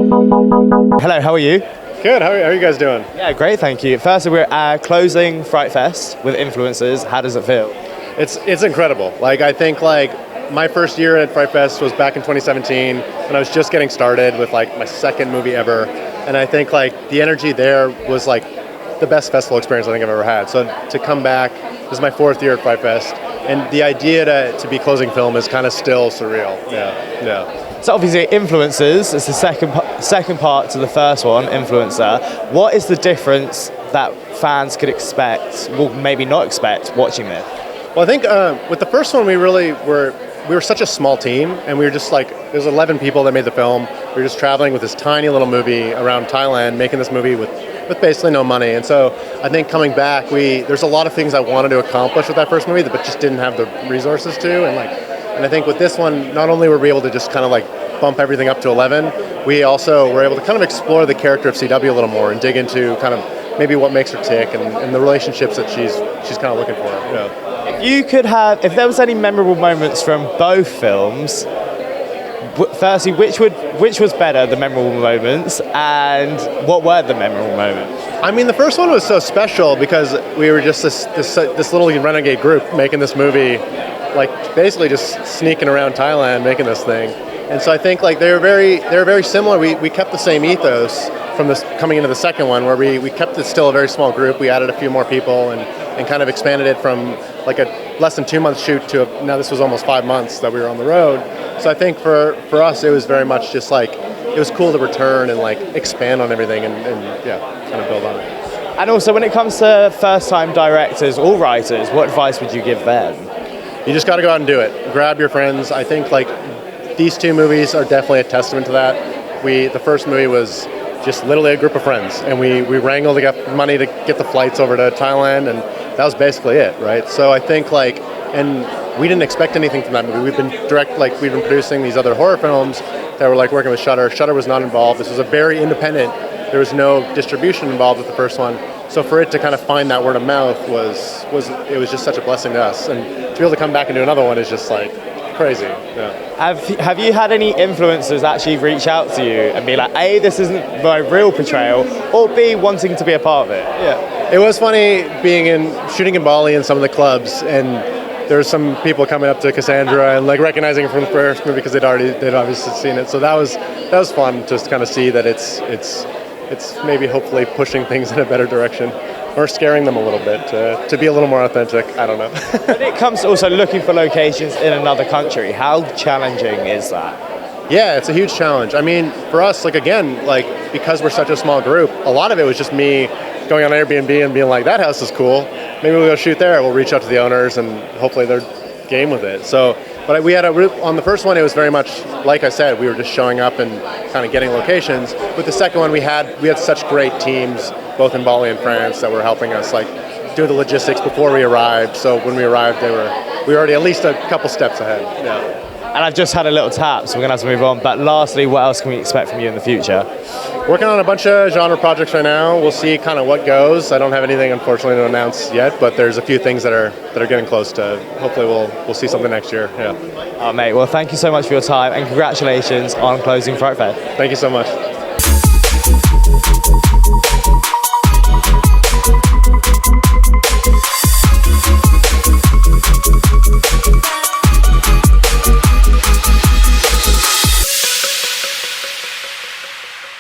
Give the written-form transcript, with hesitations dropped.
Hello, how are you? Good, how are you guys doing? Yeah, great, thank you. Firstly, we're closing FrightFest with influencers. How does it feel? It's incredible. I think my first year at FrightFest was back in 2017 when I was just getting started with my second movie ever. And I think the energy there was the best festival experience I think I've ever had. So to come back, this is my fourth year at FrightFest, and the idea to be closing film is kind of still surreal. Yeah. So obviously influencers is the second part to the first one, influencer. What is the difference that fans could expect, well maybe not expect, watching this? Well, I think with the first one we were such a small team, and we were just there's 11 people that made the film. We were just traveling with this tiny little movie around Thailand, making this movie with basically no money. And so I think coming back, there's a lot of things I wanted to accomplish with that first movie, but just didn't have the resources to. And I think with this one, not only were we able to just kind of bump everything up to 11, we also were able to kind of explore the character of CW a little more and dig into kind of maybe what makes her tick and the relationships that she's kind of looking for. If there was any memorable moments from both films, firstly, which was better, the memorable moments, and what were the memorable moments? I mean, the first one was so special because we were just this little renegade group making this movie, basically just sneaking around Thailand making this thing. And so I think they were very similar. We kept the same ethos from this coming into the second one, where we kept it still a very small group. We added a few more people and kind of expanded it from a less than 2 month shoot to now this was almost 5 months that we were on the road. So I think for us it was very much just it was cool to return and expand on everything and kind of build on it. And also when it comes to first time directors or writers, what advice would you give them? You just got to go out and do it. Grab your friends. I think these two movies are definitely a testament to that. The first movie was just literally a group of friends, and we wrangled to get money to get the flights over to Thailand, and that was basically it, right? So I think and we didn't expect anything from that movie. We've been we've been producing these other horror films that were working with Shudder. Shudder was not involved. This was a very independent. There was no distribution involved with the first one. So for it to kind of find that word of mouth was just such a blessing to us, and to be able to come back and do another one is just crazy. Yeah. Have you had any influencers actually reach out to you and be like, A, this isn't my real portrayal, or B, wanting to be a part of it? Yeah, it was funny shooting in Bali in some of the clubs, and there were some people coming up to Cassandra and recognizing it from the first movie because they'd obviously seen it. So that was fun to kind of see that it's maybe hopefully pushing things in a better direction, or scaring them a little bit to be a little more authentic. I don't know. When it comes to also looking for locations in another country, how challenging is that? Yeah, it's a huge challenge. I mean, for us, because we're such a small group, a lot of it was just me going on Airbnb and being like, that house is cool. Maybe we'll go shoot there. We'll reach out to the owners and hopefully they're game with it. But we had on the first one, it was very much, like I said, we were just showing up and kind of getting locations. With the second one, we had such great teams, both in Bali and France, that were helping us do the logistics before we arrived. So when we arrived, we were already at least a couple steps ahead. Yeah. And I've just had a little tap, so we're going to have to move on. But lastly, what else can we expect from you in the future? Working on a bunch of genre projects right now. We'll see kind of what goes. I don't have anything, unfortunately, to announce yet, but there's a few things that are getting close to. Hopefully, we'll see something next year. Yeah. Oh, mate. Well, thank you so much for your time, and congratulations on closing FrightFest. Thank you so much.